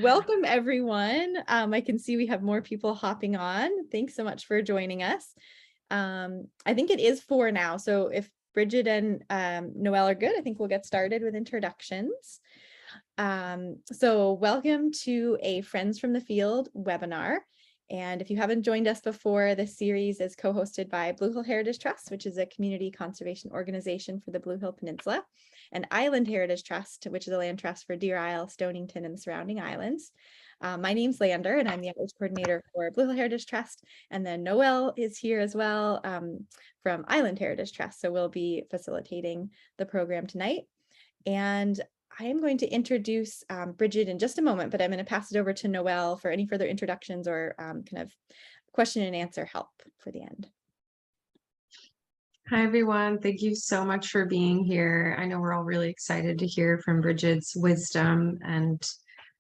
Welcome, everyone. I can see we have more people hopping on. Thanks so much for joining us. I think it is 4 now. So if Brighid and Noelle are good, I think we'll get started with introductions. So welcome to a Friends from the Field webinar. And if you haven't joined us before, this series is co-hosted by Blue Hill Heritage Trust, which is a community conservation organization for the Blue Hill Peninsula, and Island Heritage Trust, which is a land trust for Deer Isle, Stonington, and the surrounding islands. My name's Lander, and I'm the outreach coordinator for Blue Hill Heritage Trust. And then Noelle is here as well from Island Heritage Trust. So we'll be facilitating the program tonight. And I am going to introduce Brighid in just a moment, but I'm going to pass it over to Noelle for any further introductions or kind of question and answer help for the end. Hi, everyone. Thank you so much for being here. I know we're all really excited to hear from Brighid's wisdom and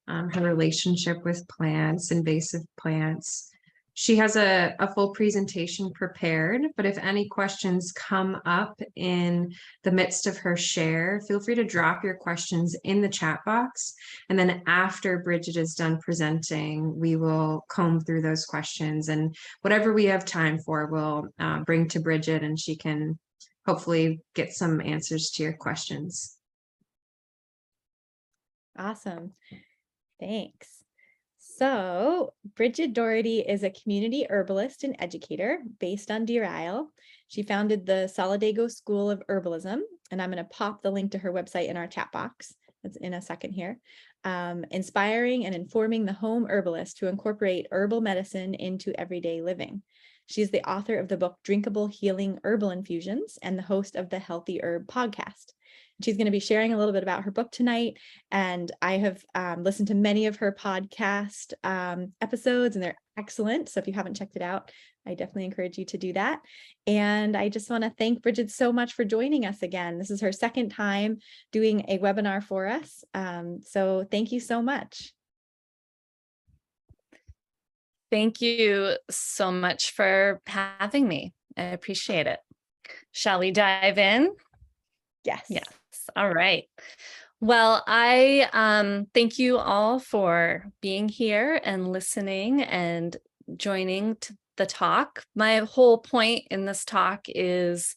her relationship with plants, invasive plants. She has a full presentation prepared, but if any questions come up in the midst of her share, feel free to drop your questions in the chat box. And then after Brighid is done presenting, we will comb through those questions, and whatever we have time for, we'll bring to Brighid, and she can hopefully get some answers to your questions. Awesome. Thanks. So Brighid Doherty is a community herbalist and educator based on Deer Isle. She founded the Solidago School of Herbalism, and I'm going to pop the link to her website in our chat box. That's in a second here. Inspiring and informing the home herbalist to incorporate herbal medicine into everyday living. She's the author of the book Drinkable Healing Herbal Infusions and the host of the Healthy Herb podcast. She's going to be sharing a little bit about her book tonight, and I have listened to many of her podcast episodes, and they're excellent. So if you haven't checked it out, I definitely encourage you to do that. And I just want to thank Brighid so much for joining us again. This is her second time doing a webinar for us. So thank you so much. Thank you so much for having me. I appreciate it. Shall we dive in? Yes. Yes. All right. Well, I thank you all for being here and listening and joining the talk. My whole point in this talk is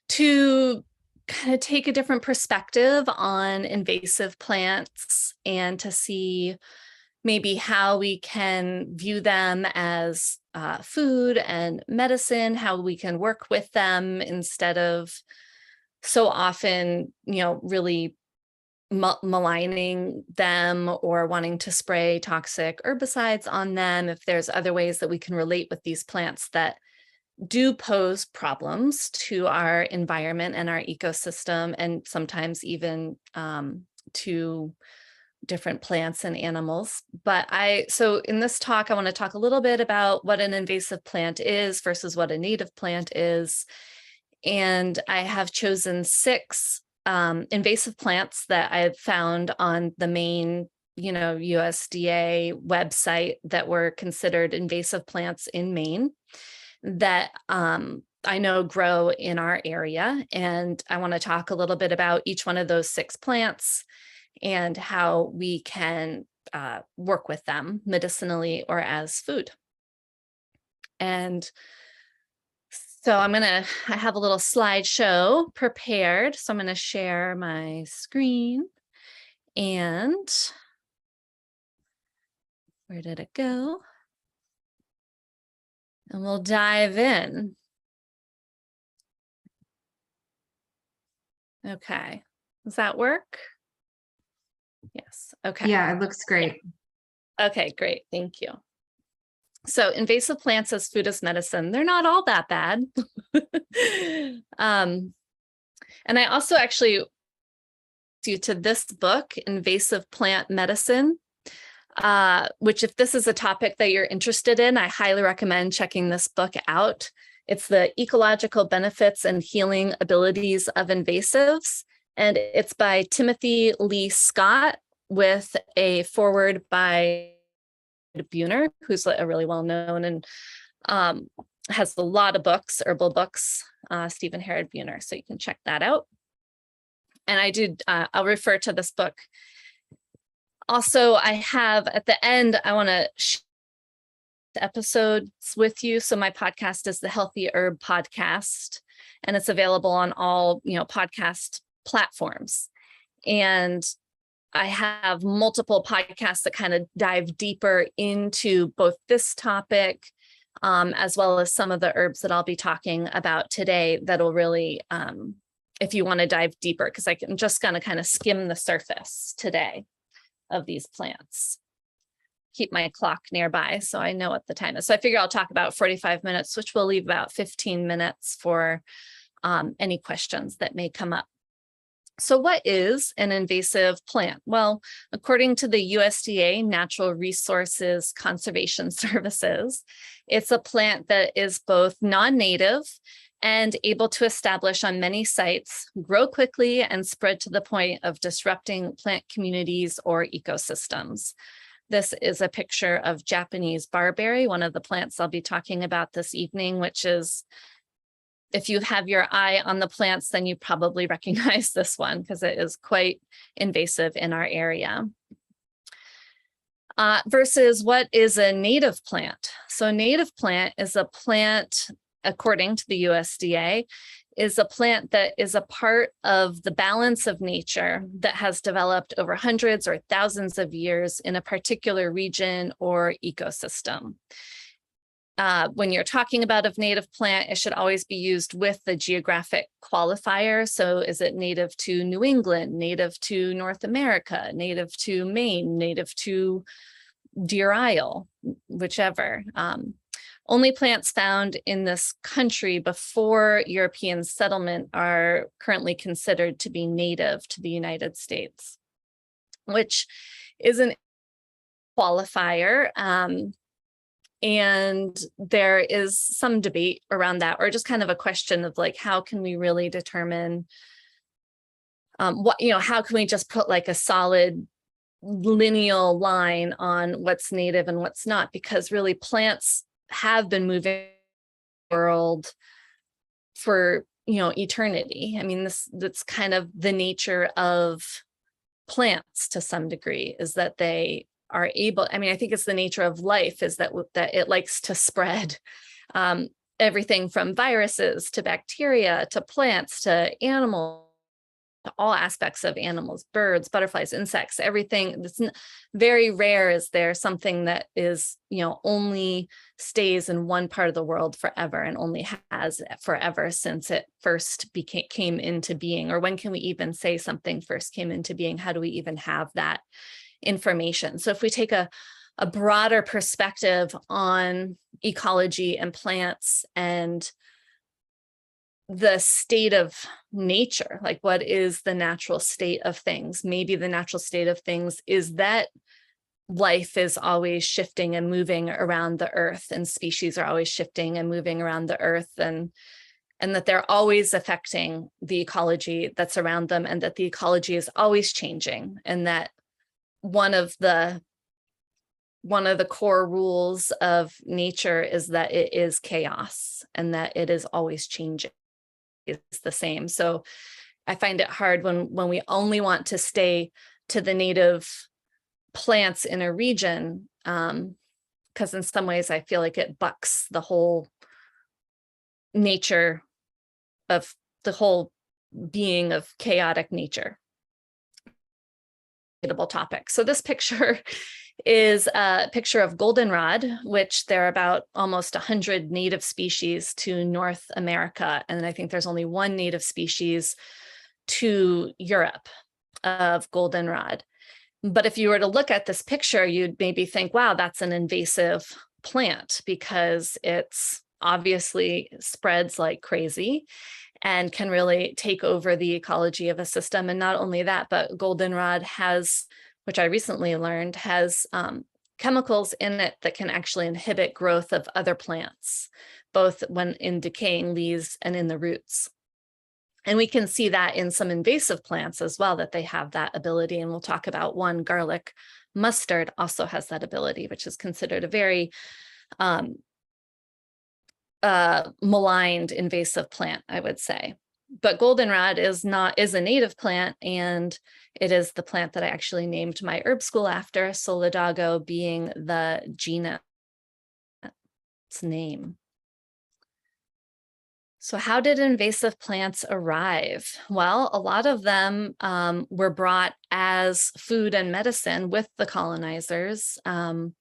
to kind of take a different perspective on invasive plants and to see maybe how we can view them as food and medicine, how we can work with them instead of so often, really maligning them or wanting to spray toxic herbicides on them. If there's other ways that we can relate with these plants that do pose problems to our environment and our ecosystem, and sometimes even to different plants and animals. So in this talk, I want to talk a little bit about what an invasive plant is versus what a native plant is. And I have chosen 6 invasive plants that I've found on the main, USDA website that were considered invasive plants in Maine that I know grow in our area. And I want to talk a little bit about each one of those 6 plants and how we can work with them medicinally or as food. And so I have a little slideshow prepared. So I'm going to share my screen, and where did it go? And we'll dive in. Okay. Does that work? Yes. Okay. Yeah, it looks great. Okay, great. Thank you. So invasive plants as food as medicine, they're not all that bad. And I also actually due to this book, Invasive Plant Medicine, which if this is a topic that you're interested in, I highly recommend checking this book out. It's the Ecological Benefits and Healing Abilities of Invasives, and it's by Timothy Lee Scott with a foreword by Buhner, who's a really well-known and has a lot of books, herbal books, Stephen Herod Buhner, so you can check that out. And I'll refer to this book Also, I have at the end, I want to share episodes with you. So my podcast is the Healthy Herb Podcast, and it's available on all, podcast platforms. And I have multiple podcasts that kind of dive deeper into both this topic, as well as some of the herbs that I'll be talking about today that'll really, if you want to dive deeper, because I'm just going to kind of skim the surface today of these plants. Keep my clock nearby so I know what the time is. So I figure I'll talk about 45 minutes, which will leave about 15 minutes for any questions that may come up. So what is an invasive plant? Well, according to the USDA Natural Resources Conservation Services, it's a plant that is both non-native and able to establish on many sites, grow quickly, and spread to the point of disrupting plant communities or ecosystems. This is a picture of Japanese barberry, one of the plants I'll be talking about this evening, which is, if you have your eye on the plants, then you probably recognize this one because it is quite invasive in our area. Versus what is a native plant? So a native plant is a plant, according to the USDA, is a plant that is a part of the balance of nature that has developed over hundreds or thousands of years in a particular region or ecosystem. When you're talking about a native plant, it should always be used with the geographic qualifier. So is it native to New England, native to North America, native to Maine, native to Deer Isle, whichever. Only plants found in this country before European settlement are currently considered to be native to the United States, which is an qualifier. And there is some debate around that, or just kind of a question of like, how can we really determine how can we just put like a solid lineal line on what's native and what's not? Because really plants have been moving the world for, eternity. I mean, that's kind of the nature of plants to some degree, is that they are able, I think it's the nature of life, is that it likes to spread. Everything from viruses to bacteria to plants to animals, to all aspects of animals, birds, butterflies, insects, everything. That's very rare is there something that is, only stays in one part of the world forever and only has forever since it first came into being. Or when can we even say something first came into being? How do we even have that information? So if we take a broader perspective on ecology and plants and the state of nature, like what is the natural state of things? Maybe the natural state of things is that life is always shifting and moving around the earth, and species are always shifting and moving around the earth, and that they're always affecting the ecology that's around them, and that the ecology is always changing, and that one of the core rules of nature is that it is chaos and that it is always changing. It's the same. So I find it hard when we only want to stay to the native plants in a region, because in some ways I feel like it bucks the whole nature of the whole being of chaotic nature. Topic. So this picture is a picture of goldenrod, which there are about almost 100 native species to North America. And I think there's only one native species to Europe of goldenrod. But if you were to look at this picture, you'd maybe think, wow, that's an invasive plant because it's obviously spreads like crazy and can really take over the ecology of a system. And not only that, but goldenrod has, which I recently learned, has chemicals in it that can actually inhibit growth of other plants, both when in decaying leaves and in the roots. And we can see that in some invasive plants as well, that they have that ability. And we'll talk about one, garlic mustard, also has that ability, which is considered a very maligned invasive plant, I would say. but goldenrod is a native plant, and it is the plant that I actually named my herb school after, Solidago being the genus name. So how did invasive plants arrive? Well, a lot of them were brought as food and medicine with the colonizers, and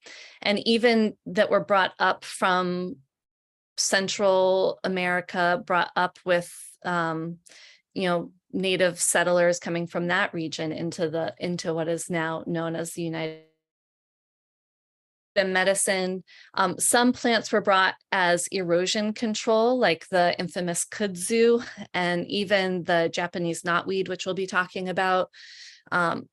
even that were brought up from Central America, brought up with native settlers coming from that region into what is now known as the United in medicine. Some plants were brought as erosion control, like the infamous kudzu, and even the Japanese knotweed, which we'll be talking about,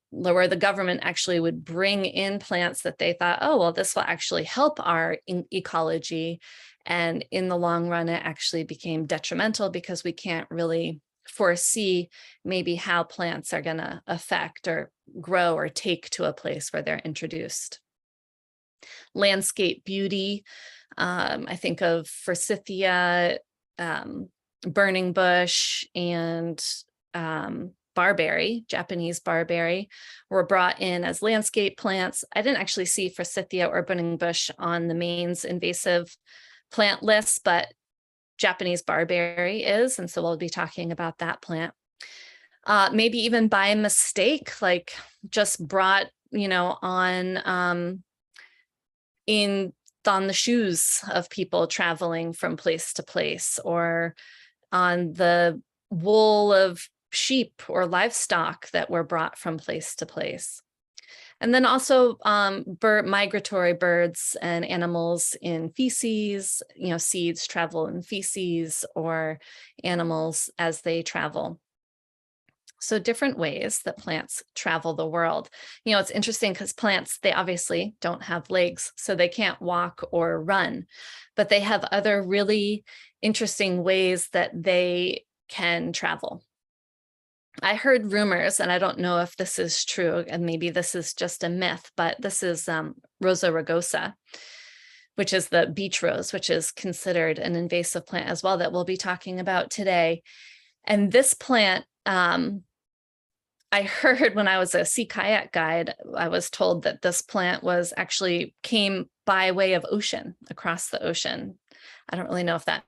where the government actually would bring in plants that they thought, oh, well, this will actually help our ecology. And in the long run, it actually became detrimental because we can't really foresee maybe how plants are going to affect or grow or take to a place where they're introduced. Landscape beauty, I think of forsythia, burning bush, and barberry, Japanese barberry, were brought in as landscape plants. I didn't actually see forsythia or burning bush on the Maine's invasive plant list, but Japanese barberry is, and so we'll be talking about that plant. Maybe even by mistake, like just brought, on the shoes of people traveling from place to place, or on the wool of sheep or livestock that were brought from place to place. And then also migratory birds and animals in feces, seeds travel in feces, or animals as they travel. So different ways that plants travel the world. It's interesting because plants, they obviously don't have legs, so they can't walk or run, but they have other really interesting ways that they can travel. I heard rumors, and I don't know if this is true, and maybe this is just a myth, but this is Rosa rugosa, which is the beach rose, which is considered an invasive plant as well, that we'll be talking about today. And this plant, I heard when I was a sea kayak guide, I was told that this plant came by way of ocean, across the ocean. I don't really know if that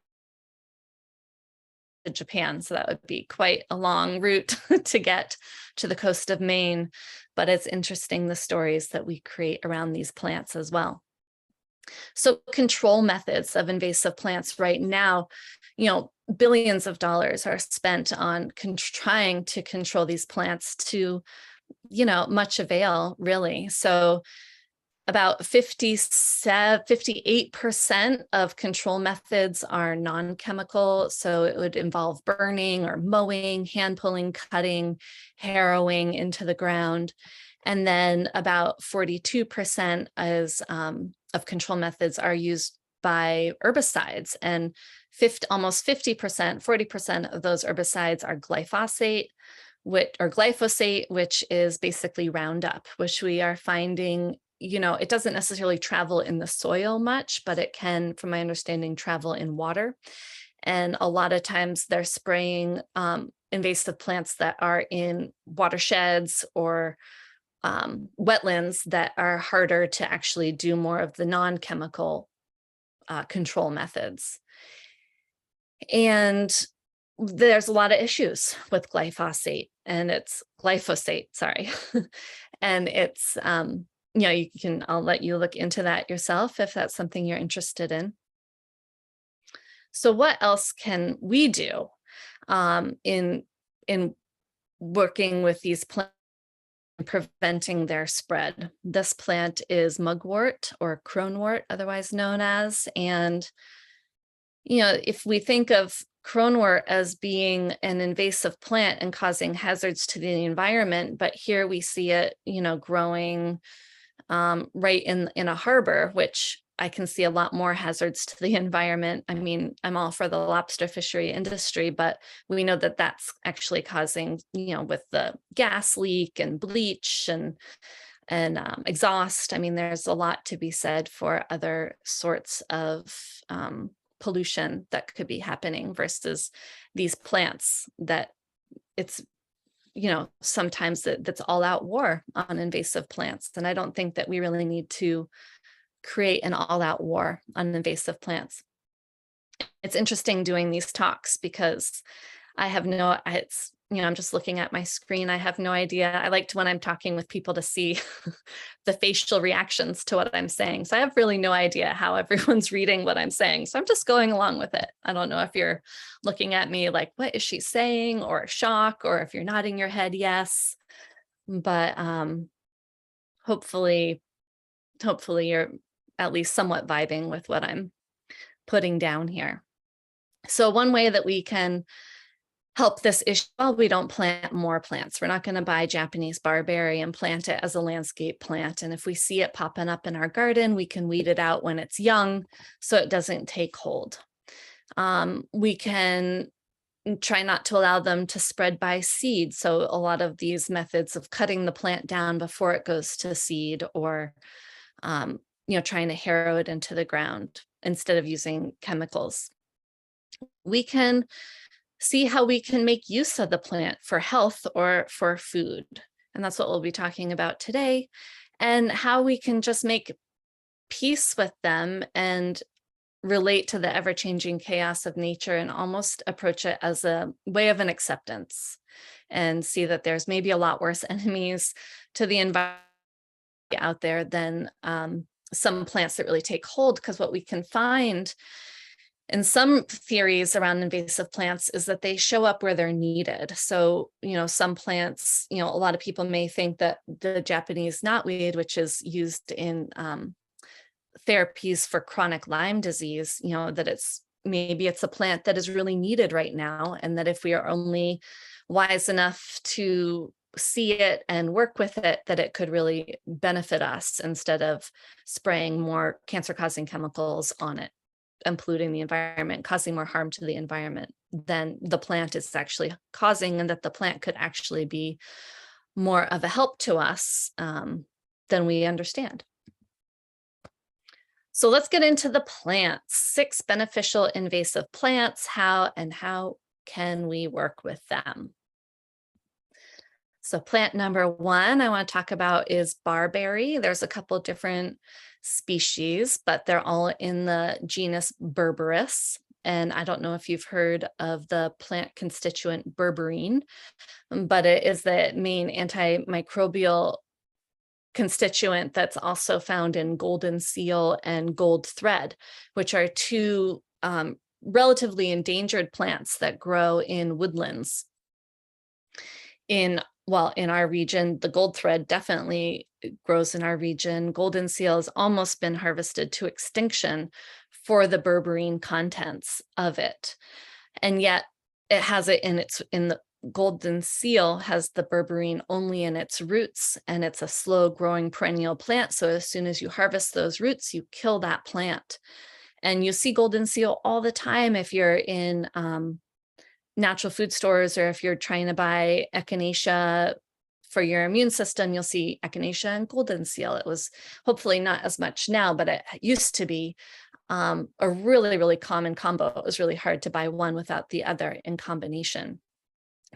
to Japan, so that would be quite a long route to get to the coast of Maine, but it's interesting the stories that we create around these plants as well. So control methods of invasive plants right now, billions of dollars are spent on trying to control these plants to, much avail, really. So about 58% of control methods are non-chemical. So it would involve burning or mowing, hand pulling, cutting, harrowing into the ground. And then about 42% of control methods are used by herbicides, and almost 50%, 40% of those herbicides are glyphosate, which is basically Roundup, which we are finding, it doesn't necessarily travel in the soil much, but it can, from my understanding, travel in water. And a lot of times they're spraying invasive plants that are in watersheds or wetlands that are harder to actually do more of the non-chemical control methods. And there's a lot of issues with glyphosate, and it's glyphosate, sorry. And it's, I'll let you look into that yourself if that's something you're interested in. So what else can we do in working with these plants and preventing their spread? This plant is mugwort, or cronewort, otherwise known as. And, if we think of cronewort as being an invasive plant and causing hazards to the environment, but here we see it, growing right in a harbor, which I can see a lot more hazards to the environment. I mean, I'm all for the lobster fishery industry, but we know that that's actually causing, with the gas leak and bleach and exhaust. I mean, there's a lot to be said for other sorts of pollution that could be happening versus these plants that it's, sometimes that's all out war on invasive plants. And I don't think that we really need to create an all out war on invasive plants. It's interesting doing these talks because I'm just looking at my screen. I have no idea. I liked when I'm talking with people to see the facial reactions to what I'm saying. So I have really no idea how everyone's reading what I'm saying. So I'm just going along with it. I don't know if you're looking at me like, what is she saying, or shock, or if you're nodding your head yes. But hopefully you're at least somewhat vibing with what I'm putting down here. So one way that we can help this issue, well, we don't plant more plants. We're not going to buy Japanese barberry and plant it as a landscape plant. And if we see it popping up in our garden, we can weed it out when it's young so it doesn't take hold. We can try not to allow them to spread by seed. So a lot of these methods of cutting the plant down before it goes to seed, or trying to harrow it into the ground instead of using chemicals. We can see how we can make use of the plant for health or for food. And that's what we'll be talking about today, and how we can just make peace with them and relate to the ever-changing chaos of nature and almost approach it as a way of an acceptance, and see that there's maybe a lot worse enemies to the environment out there than some plants that really take hold. Because what we can find in some theories around invasive plants is that they show up where they're needed. So, some plants, a lot of people may think that the Japanese knotweed, which is used in therapies for chronic Lyme disease, that maybe it's a plant that is really needed right now. And that if we are only wise enough to see it and work with it, that it could really benefit us instead of spraying more cancer-causing chemicals on it and polluting the environment, causing more harm to the environment than the plant is actually causing, and that the plant could actually be more of a help to us than we understand. So let's get into the plants. 6 beneficial invasive plants, how can we work with them? So plant number 1 I want to talk about is barberry. There's a couple different species, but they're all in the genus Berberis. And I don't know if you've heard of the plant constituent berberine, but it is the main antimicrobial constituent that's also found in golden seal and gold thread, which are 2 relatively endangered plants that grow in woodlands. In our region, the gold thread definitely grows in our region. Golden seal has almost been harvested to extinction for the berberine contents of it. And yet it has it in the golden seal has the berberine only in its roots, and it's a slow growing perennial plant. So as soon as you harvest those roots, you kill that plant. And you see golden seal all the time if you're in natural food stores, or if you're trying to buy echinacea for your immune system, you'll see echinacea and golden seal. It was hopefully not as much now, but it used to be a really, really common combo. It was really hard to buy one without the other in combination,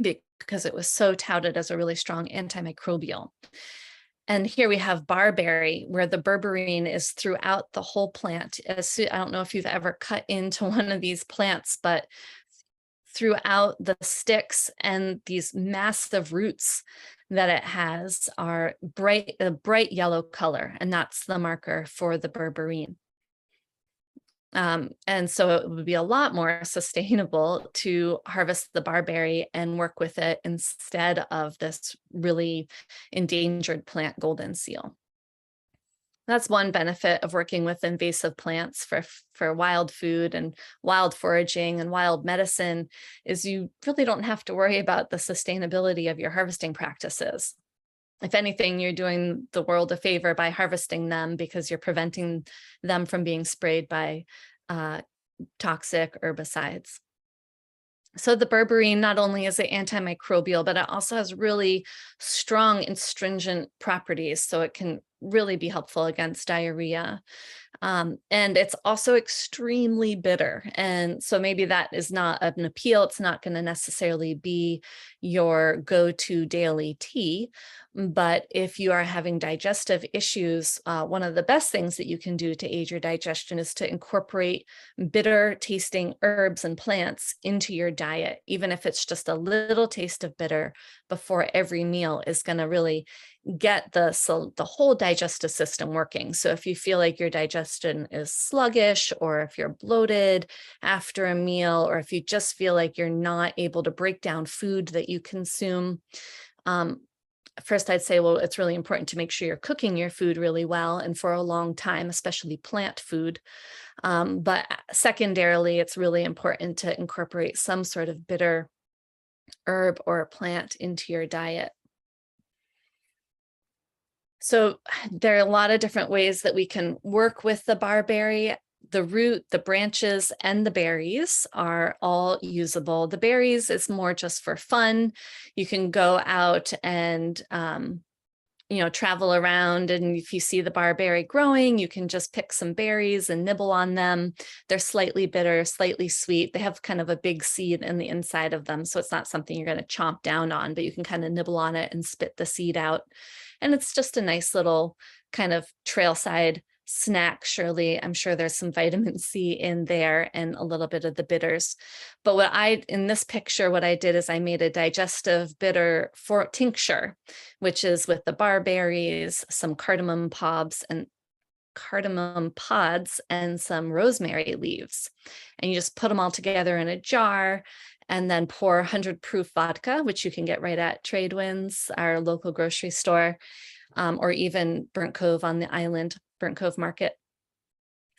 because it was so touted as a really strong antimicrobial. And here we have barberry, where the berberine is throughout the whole plant. I don't know if you've ever cut into one of these plants, but throughout the sticks and these massive roots that it has are a bright yellow color, and that's the marker for the berberine. And so it would be a lot more sustainable to harvest the barberry and work with it instead of this really endangered plant, golden seal. That's one benefit of working with invasive plants for wild food and wild foraging and wild medicine, is you really don't have to worry about the sustainability of your harvesting practices. If anything, you're doing the world a favor by harvesting them, because you're preventing them from being sprayed by toxic herbicides. So the berberine, not only is it antimicrobial, but it also has really strong astringent properties. So it can really be helpful against diarrhea. And it's also extremely bitter. And so maybe that is not an appeal. It's not going to necessarily be your go-to daily tea. But if you are having digestive issues, one of the best things that you can do to aid your digestion is to incorporate bitter tasting herbs and plants into your diet. Even if it's just a little taste of bitter before every meal is going to really get the whole digestive system working. So if you feel like your digestion is sluggish, or if you're bloated after a meal, or if you just feel like you're not able to break down food that you consume, first I'd say, well, it's really important to make sure you're cooking your food really well and for a long time, especially plant food. But secondarily, it's really important to incorporate some sort of bitter herb or plant into your diet. So there are a lot of different ways that we can work with the barberry. The root, the branches, and the berries are all usable. The berries is more just for fun. You can go out and travel around, and if you see the barberry growing, you can just pick some berries and nibble on them. They're slightly bitter, slightly sweet. They have kind of a big seed in the inside of them, so it's not something you're going to chomp down on, but you can kind of nibble on it and spit the seed out. And it's just a nice little kind of trailside snack. Surely, I'm sure there's some vitamin C in there and a little bit of the bitters. But in this picture, what I did is I made a digestive bitter tincture, which is with the barberries, some cardamom pods and some rosemary leaves. And you just put them all together in a jar and then pour 100 proof vodka, which you can get right at Tradewinds, our local grocery store, or even Burnt Cove on the island, Burnt Cove Market.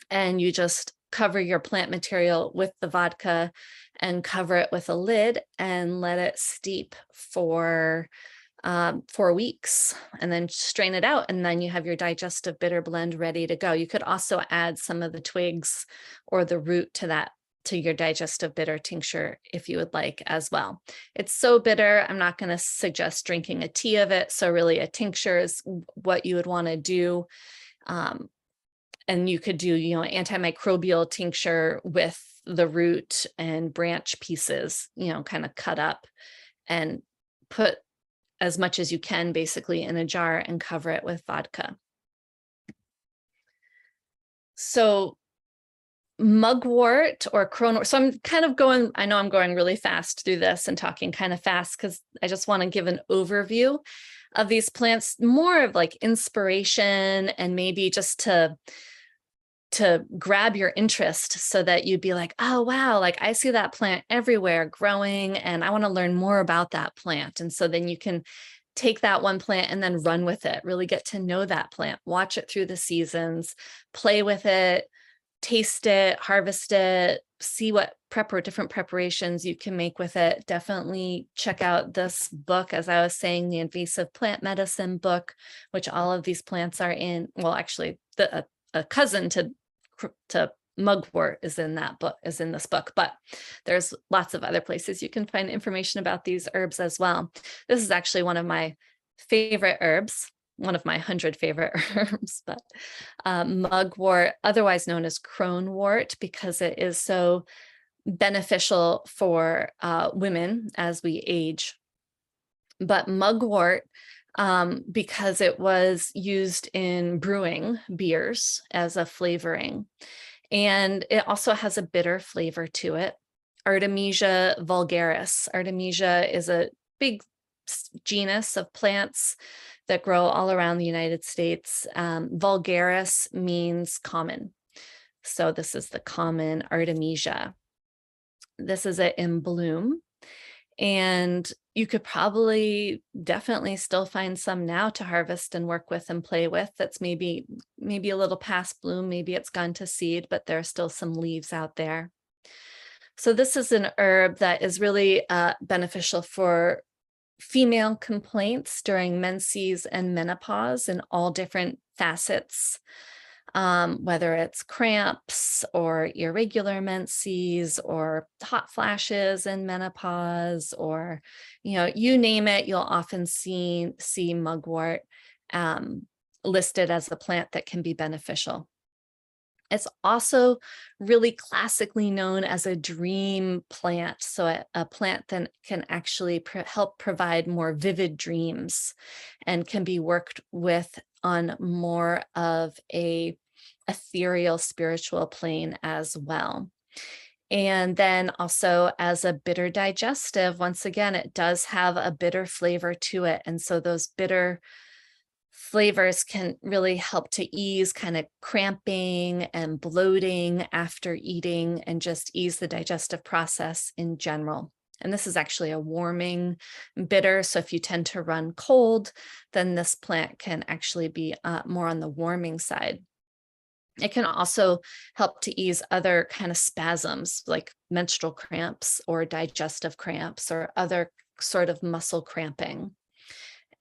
And you just cover your plant material with the vodka and cover it with a lid and let it steep for 4 weeks, and then strain it out. And then you have your digestive bitter blend ready to go. You could also add some of the twigs or the root to your digestive bitter tincture if you would like as well. It's so bitter, I'm not going to suggest drinking a tea of it. So really a tincture is what you would want to do. And you could do, antimicrobial tincture with the root and branch pieces, kind of cut up, and put as much as you can basically in a jar and cover it with vodka. So mugwort or cronewort. So I know I'm going really fast through this and talking kind of fast because I just want to give an overview of these plants, more of like inspiration, and maybe just to grab your interest so that you'd be like, oh, wow, like I see that plant everywhere growing and I want to learn more about that plant. And so then you can take that one plant and then run with it, really get to know that plant, watch it through the seasons, play with it, taste it, harvest it, see what different preparations you can make with it. Definitely check out this book, as I was saying, the Invasive Plant Medicine book, which all of these plants are in. Well, actually, a cousin to mugwort is in this book, but there's lots of other places you can find information about these herbs as well. This is actually one of my favorite herbs, one of my 100 favorite herbs, but mugwort, otherwise known as cronewort, because it is so beneficial for women as we age. But mugwort, because it was used in brewing beers as a flavoring, and it also has a bitter flavor to it. Artemisia vulgaris. Artemisia is a big genus of plants that grow all around the United States. Vulgaris means common. So this is the common Artemisia. This is it in bloom. And you could definitely still find some now to harvest and work with and play with. That's maybe a little past bloom, maybe it's gone to seed, but there are still some leaves out there. So this is an herb that is really beneficial for female complaints during menses and menopause in all different facets, whether it's cramps or irregular menses or hot flashes in menopause, or you name it, you'll often see mugwort listed as a plant that can be beneficial. It's also really classically known as a dream plant. So a plant that can actually help provide more vivid dreams and can be worked with on more of a ethereal spiritual plane as well. And then also as a bitter digestive, once again, it does have a bitter flavor to it. And so those bitter flavors can really help to ease kind of cramping and bloating after eating and just ease the digestive process in general. And this is actually a warming bitter. So if you tend to run cold, then this plant can actually be more on the warming side. It can also help to ease other kind of spasms like menstrual cramps or digestive cramps or other sort of muscle cramping.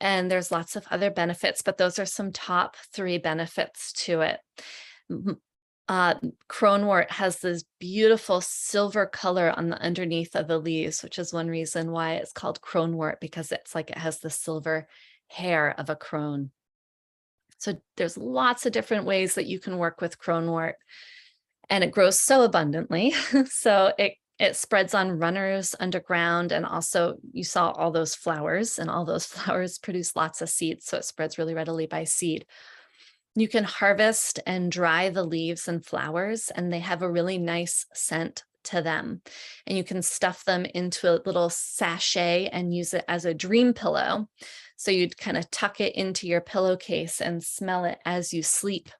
And there's lots of other benefits, but those are some top 3 benefits to it. Cronewort has this beautiful silver color on the underneath of the leaves, which is one reason why it's called cronewort, because it's like it has the silver hair of a crone. So there's lots of different ways that you can work with cronewort, and it grows so abundantly. So it spreads on runners underground, and also you saw all those flowers, and all those flowers produce lots of seeds, so it spreads really readily by seed. You can harvest and dry the leaves and flowers, and they have a really nice scent to them. And you can stuff them into a little sachet and use it as a dream pillow. So you'd kind of tuck it into your pillowcase and smell it as you sleep.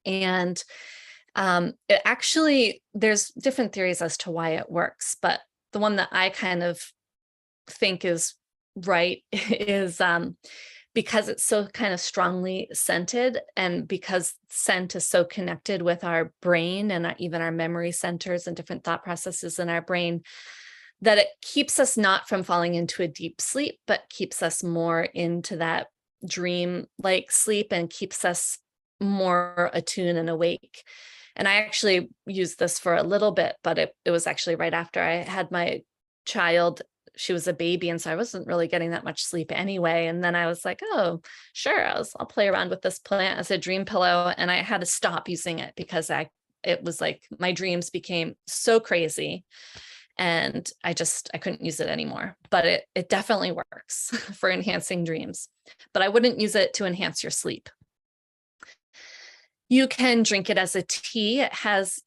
And it actually, there's different theories as to why it works, but the one that I kind of think is right is because it's so kind of strongly scented, and because scent is so connected with our brain and even our memory centers and different thought processes in our brain, that it keeps us not from falling into a deep sleep, but keeps us more into that dream-like sleep and keeps us more attuned and awake. And I actually used this for a little bit, but it was actually right after I had my child. She was a baby, and so I wasn't really getting that much sleep anyway. And then I was like, oh, sure, I'll play around with this plant as a dream pillow. And I had to stop using it because it was like my dreams became so crazy, and I couldn't use it anymore. But it definitely works for enhancing dreams, but I wouldn't use it to enhance your sleep. You can drink it as a tea. It has,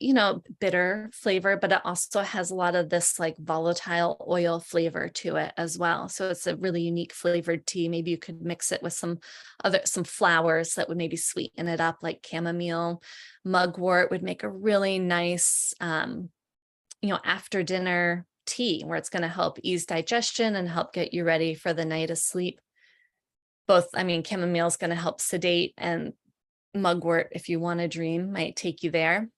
bitter flavor, but it also has a lot of this like volatile oil flavor to it as well. So it's a really unique flavored tea. Maybe you could mix it with some flowers that would maybe sweeten it up, like chamomile. Mugwort would make a really nice, after dinner tea, where it's going to help ease digestion and help get you ready for the night of sleep. Chamomile is going to help sedate, and mugwort, if you want to dream, might take you there.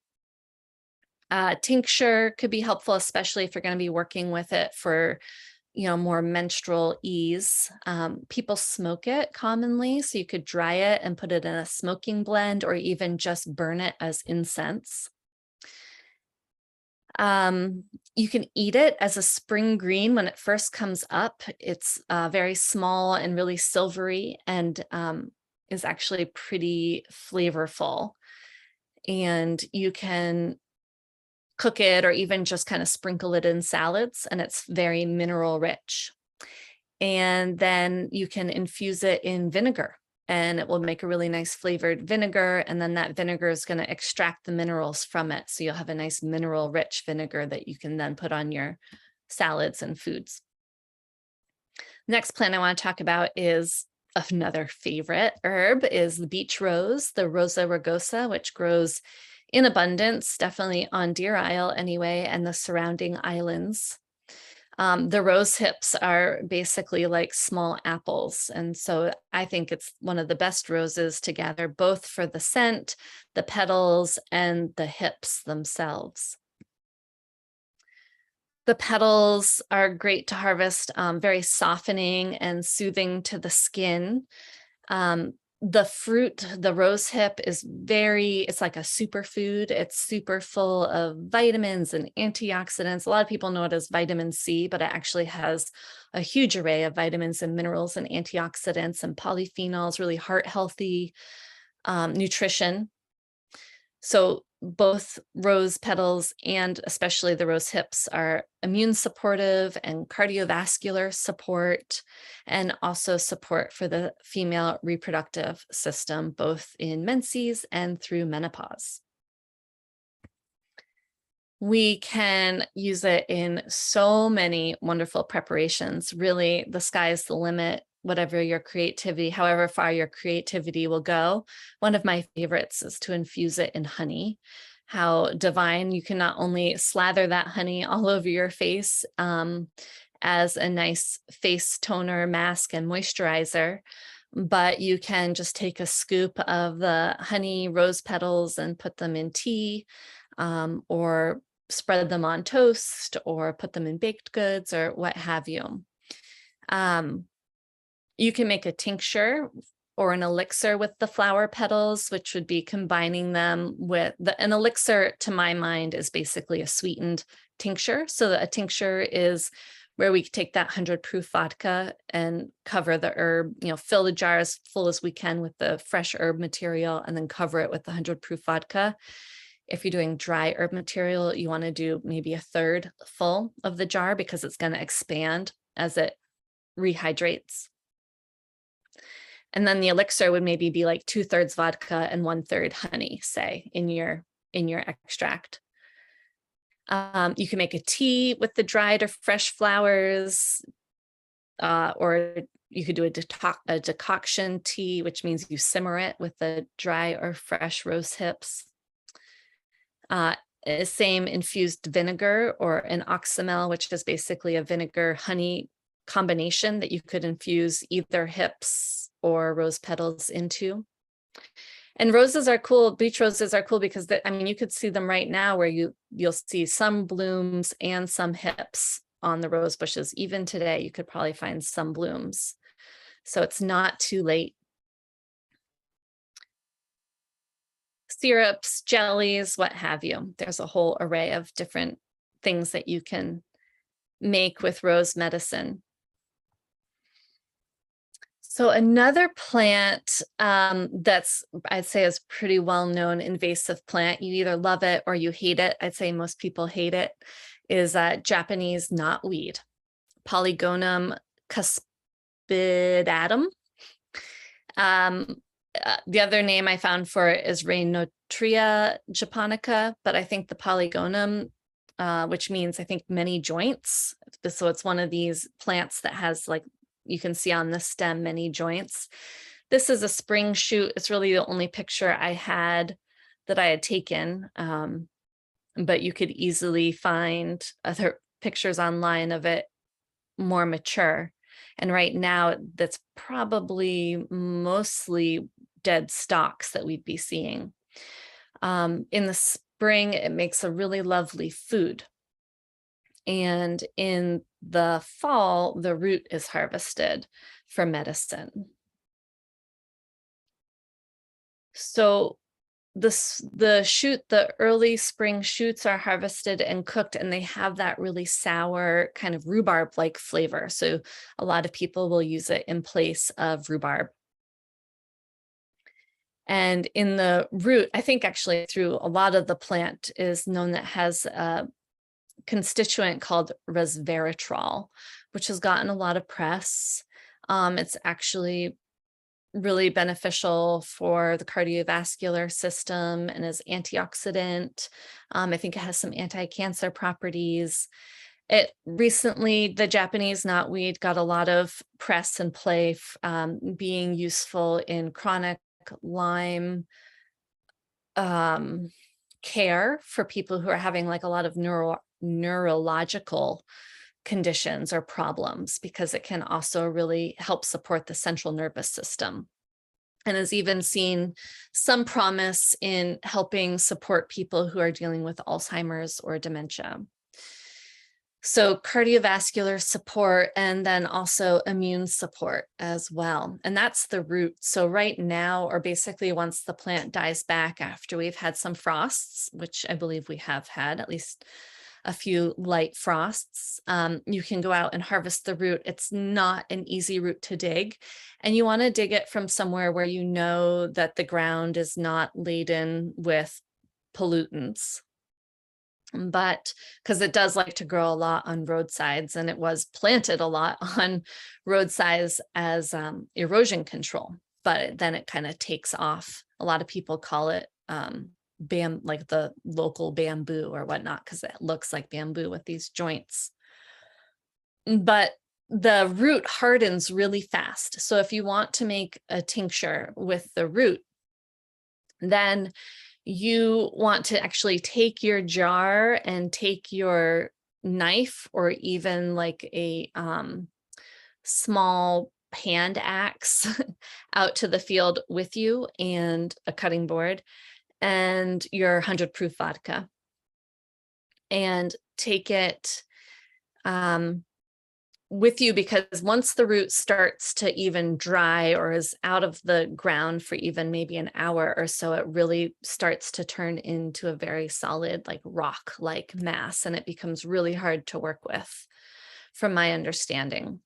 Tincture could be helpful, especially if you're going to be working with it for, more menstrual ease. People smoke it commonly, so you could dry it and put it in a smoking blend, or even just burn it as incense. You can eat it as a spring green when it first comes up. It's very small and really silvery, and is actually pretty flavorful. And you can cook it or even just kind of sprinkle it in salads, and it's very mineral rich. And then you can infuse it in vinegar, and it will make a really nice flavored vinegar. And then that vinegar is going to extract the minerals from it. So you'll have a nice mineral rich vinegar that you can then put on your salads and foods. Next plant I want to talk about is another favorite herb, is the beach rose, the Rosa rugosa, which grows in abundance, definitely on Deer Isle anyway, and the surrounding islands. The rose hips are basically like small apples. And so I think it's one of the best roses to gather, both for the scent, the petals, and the hips themselves. The petals are great to harvest, very softening and soothing to the skin. The fruit, the rose hip, it's like a superfood. It's super full of vitamins and antioxidants. A lot of people know it as vitamin C, but it actually has a huge array of vitamins and minerals and antioxidants and polyphenols, really heart healthy nutrition. So both rose petals and especially the rose hips are immune supportive and cardiovascular support, and also support for the female reproductive system, both in menses and through menopause. We can use it in so many wonderful preparations. Really, the sky's the limit, whatever your creativity, however far your creativity will go. One of my favorites is to infuse it in honey. How divine. You can not only slather that honey all over your face as a nice face toner, mask, and moisturizer, but you can just take a scoop of the honey rose petals and put them in tea, or spread them on toast, or put them in baked goods, or what have you. You can make a tincture or an elixir with the flower petals, which would be combining them with an elixir, to my mind, is basically a sweetened tincture. So a tincture is where we take that 100 proof vodka and cover the herb, fill the jar as full as we can with the fresh herb material, and then cover it with the 100 proof vodka. If you're doing dry herb material, you want to do maybe a third full of the jar, because it's going to expand as it rehydrates. And then the elixir would maybe be like 2/3 vodka and 1/3 honey, say, in your extract. You can make a tea with the dried or fresh flowers, or you could do a decoction tea, which means you simmer it with the dry or fresh rose hips. Same infused vinegar or an oxymel, which is basically a vinegar honey combination that you could infuse either hips or rose petals into. And roses are cool. Beach roses are cool because you could see them right now, where you'll see some blooms and some hips on the rose bushes. Even today, you could probably find some blooms. So it's not too late. Syrups, jellies, what have you. There's a whole array of different things that you can make with rose medicine. So another plant that's, I'd say, is pretty well-known invasive plant, you either love it or you hate it. I'd say most people hate it, is Japanese knotweed, Polygonum cuspidatum. The other name I found for it is Reinotria japonica, but I think the Polygonum, which means, I think, many joints. So it's one of these plants that has, like, you can see on the stem, many joints. This is a spring shoot. It's really the only picture I had that I had taken, but you could easily find other pictures online of it more mature. And right now, that's probably mostly dead stalks that we'd be seeing. In the spring, it makes a really lovely food. And in the fall, the root is harvested for medicine. So the early spring shoots are harvested and cooked, and they have that really sour kind of rhubarb-like flavor. So a lot of people will use it in place of rhubarb. And in the root, I think actually through a lot of the plant is known that has a constituent called resveratrol, which has gotten a lot of press. It's actually really beneficial for the cardiovascular system and as antioxidant. I think it has some anti-cancer properties. The Japanese knotweed got a lot of press and play, being useful in chronic Lyme care for people who are having like a lot of neurological conditions or problems, because it can also really help support the central nervous system, and has even seen some promise in helping support people who are dealing with Alzheimer's or dementia. So cardiovascular support, and then also immune support as well. And that's the root. So right now, or basically once the plant dies back after we've had some frosts, which I believe we have had at least a few light frosts, you can go out and harvest the root. It's not an easy root to dig, and you want to dig it from somewhere where you know that the ground is not laden with pollutants. But because it does like to grow a lot on roadsides, and it was planted a lot on roadsides as erosion control, but then it kind of takes off. A lot of people call it like the local bamboo or whatnot, because it looks like bamboo with these joints. But the root hardens really fast. So if you want to make a tincture with the root, then you want to actually take your jar and take your knife, or even like a small hand axe out to the field with you, and a cutting board and your 100 proof vodka, and take it with you, because once the root starts to even dry or is out of the ground for even maybe an hour or so, it really starts to turn into a very solid, like rock-like mass, and it becomes really hard to work with, from my understanding.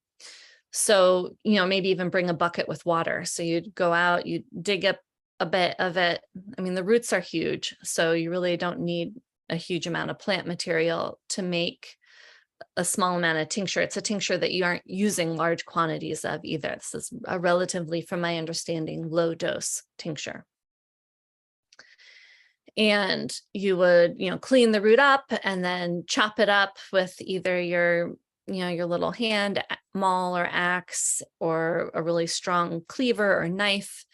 So, maybe even bring a bucket with water. So you'd go out, you dig up a bit of it. I mean, the roots are huge, so you really don't need a huge amount of plant material to make a small amount of tincture. It's a tincture that you aren't using large quantities of either. This is a relatively, from my understanding, low dose tincture. And you would, clean the root up and then chop it up with either your little hand maul or axe, or a really strong cleaver or knife,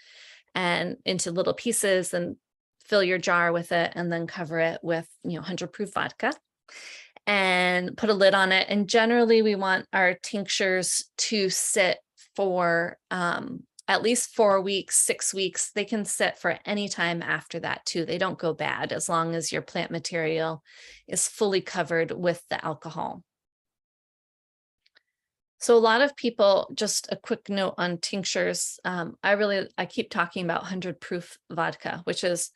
and into little pieces, and fill your jar with it, and then cover it with 100 proof vodka, and put a lid on it. And generally we want our tinctures to sit for at least 4 weeks, 6 weeks. They can sit for any time after that too. They don't go bad, as long as your plant material is fully covered with the alcohol. So a lot of people, just a quick note on tinctures. I keep talking about 100 proof vodka, which is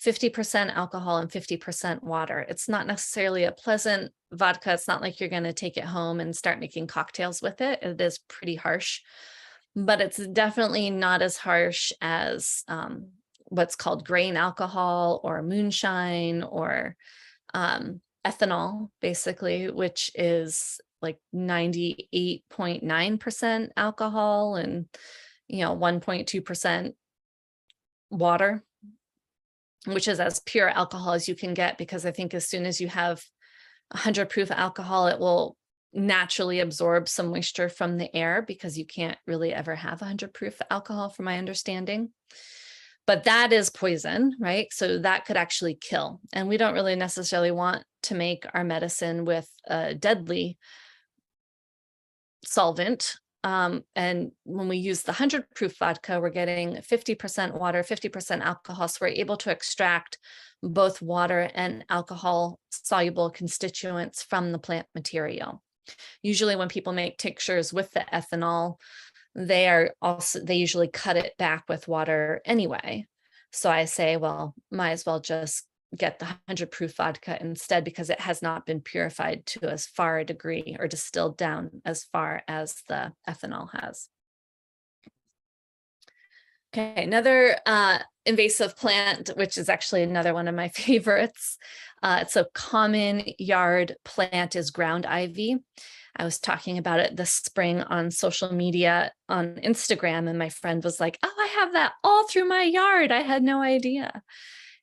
50% alcohol and 50% water. It's not necessarily a pleasant vodka. It's not like you're going to take it home and start making cocktails with it. It is pretty harsh, but it's definitely not as harsh as what's called grain alcohol or moonshine or ethanol, basically, which is like 98.9% alcohol and 1.2% water, which is as pure alcohol as you can get, because I think as soon as you have 100 proof alcohol, it will naturally absorb some moisture from the air, because you can't really ever have 100 proof alcohol, from my understanding. But that is poison, right? So that could actually kill. And we don't really necessarily want to make our medicine with a deadly solvent. And when we use the 100 proof vodka, we're getting 50% water, 50% alcohol. So we're able to extract both water and alcohol soluble constituents from the plant material. Usually when people make tinctures with the ethanol, they usually cut it back with water anyway. So I say, well, might as well just get the 100 proof vodka instead, because it has not been purified to as far a degree or distilled down as far as the ethanol has. Okay, another invasive plant, which is actually another one of my favorites. It's a common yard plant, is ground ivy. I was talking about it this spring on social media on Instagram, and my friend was like, oh, I have that all through my yard. I had no idea.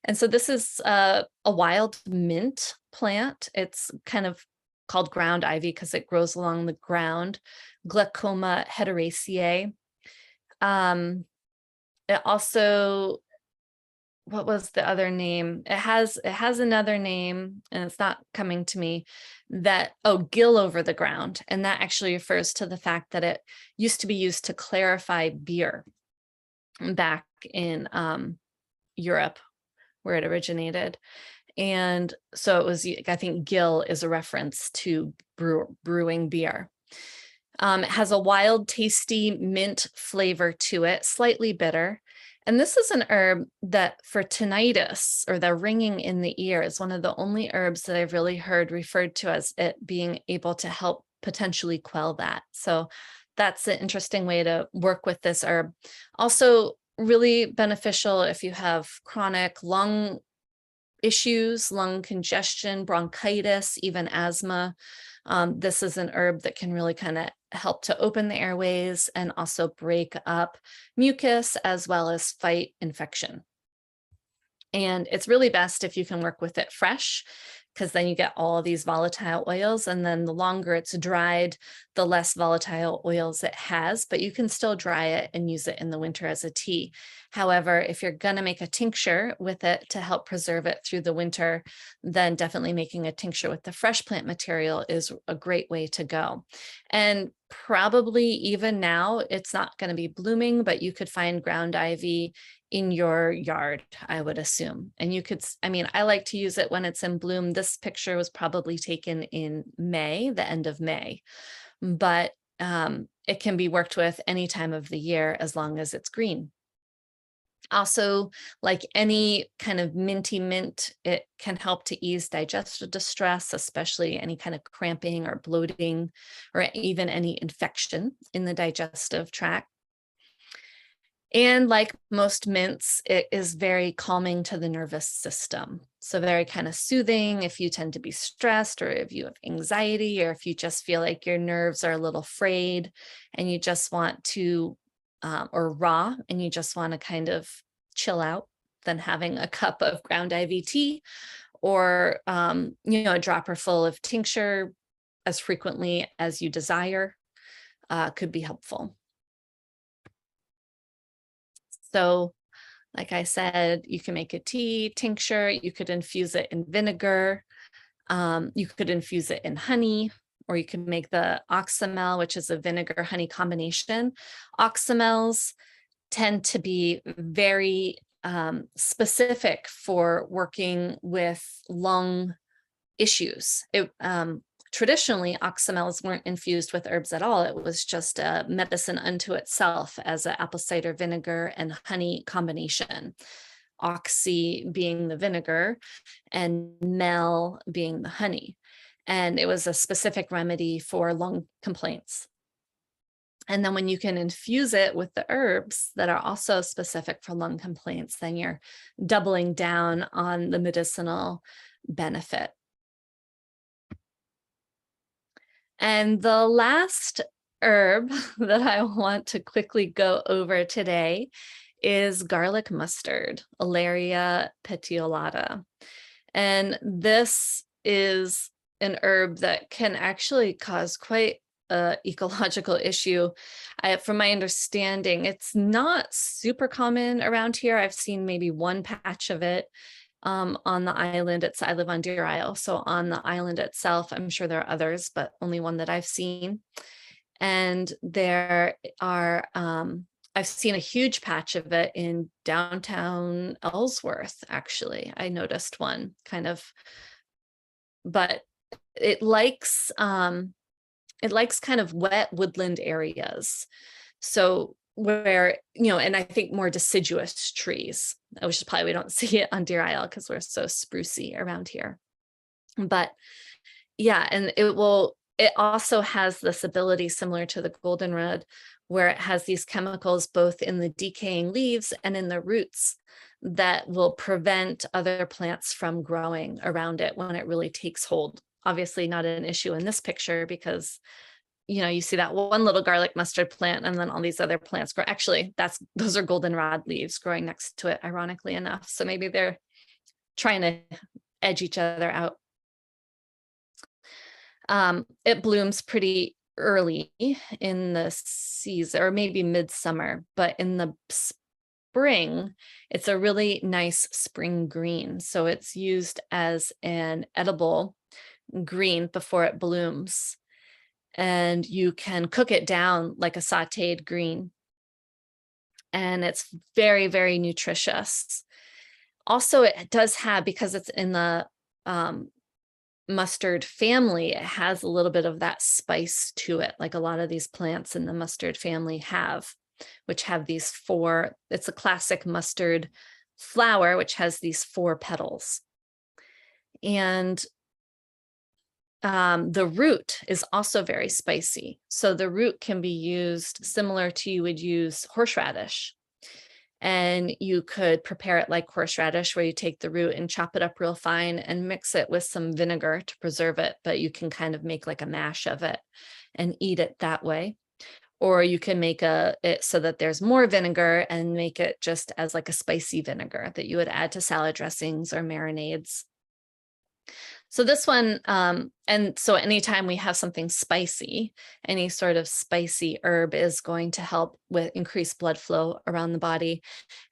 And so this is a wild mint plant. It's kind of called ground ivy because it grows along the ground. Glaucoma hederaceae. It also, what was the other name? It has another name, and it's not coming to me. Gill over the ground. And that actually refers to the fact that it used to be used to clarify beer back in Europe, where it originated. And so it was, I think gill is a reference to brewing beer. It has a wild, tasty mint flavor to it, slightly bitter. And this is an herb that for tinnitus, or the ringing in the ear, is one of the only herbs that I've really heard referred to as it being able to help potentially quell that. So that's an interesting way to work with this herb. Also really beneficial if you have chronic lung issues, lung congestion, bronchitis, even asthma. This is an herb that can really kind of help to open the airways and also break up mucus as well as fight infection. And it's really best if you can work with it fresh, because then you get all of these volatile oils, and then the longer it's dried, the less volatile oils it has, but you can still dry it and use it in the winter as a tea. However, if you're going to make a tincture with it to help preserve it through the winter, then definitely making a tincture with the fresh plant material is a great way to go. And probably even now, it's not going to be blooming, but you could find ground ivy in your yard, I would assume. And you could, I mean, I like to use it when it's in bloom. This picture was probably taken in May, the end of May, but it can be worked with any time of the year as long as it's green. Also, like any kind of minty mint, it can help to ease digestive distress, especially any kind of cramping or bloating, or even any infection in the digestive tract. And like most mints, it is very calming to the nervous system. So very kind of soothing if you tend to be stressed, or if you have anxiety, or if you just feel like your nerves are a little frayed and you just want to, or raw, and you just want to kind of chill out, then having a cup of ground ivy tea, or, a dropper full of tincture as frequently as you desire could be helpful. So like I said, you can make a tea, tincture, you could infuse it in vinegar, you could infuse it in honey, or you can make the oxymel, which is a vinegar honey combination. Oxymels tend to be very specific for working with lung issues. Traditionally, oxymels weren't infused with herbs at all. It was just a medicine unto itself as an apple cider vinegar and honey combination. Oxy being the vinegar and mel being the honey. And it was a specific remedy for lung complaints. And then when you can infuse it with the herbs that are also specific for lung complaints, then you're doubling down on the medicinal benefit. And the last herb that I want to quickly go over today is garlic mustard, Alaria petiolata. And this is an herb that can actually cause quite an ecological issue. From my understanding, it's not super common around here. I've seen maybe one patch of it on the island. I live on Deer Isle, so on the island itself, I'm sure there are others, but only one that I've seen. And there are, I've seen a huge patch of it in downtown Ellsworth, actually. I noticed one kind of, but it likes kind of wet woodland areas. So where, and I think more deciduous trees, which is probably we don't see it on Deer Isle because we're so sprucey around here. But yeah, and it also has this ability similar to the goldenrod, where it has these chemicals both in the decaying leaves and in the roots that will prevent other plants from growing around it when it really takes hold. Obviously not an issue in this picture because you see that one little garlic mustard plant and then all these other plants grow. Actually, those are goldenrod leaves growing next to it, ironically enough. So maybe they're trying to edge each other out. It blooms pretty early in the season, or maybe midsummer, but in the spring, it's a really nice spring green. So it's used as an edible green before it blooms. And you can cook it down like a sauteed green. And it's very, very nutritious. Also, it does have, because it's in the mustard family, it has a little bit of that spice to it, like a lot of these plants in the mustard family have, which have these it's a classic mustard flower, which has these 4 petals. And the root is also very spicy. So the root can be used similar to you would use horseradish. And you could prepare it like horseradish, where you take the root and chop it up real fine and mix it with some vinegar to preserve it, but you can kind of make like a mash of it and eat it that way. Or you can make it so that there's more vinegar and make it just as like a spicy vinegar that you would add to salad dressings or marinades. So this one, and so anytime we have something spicy, any sort of spicy herb is going to help with increased blood flow around the body,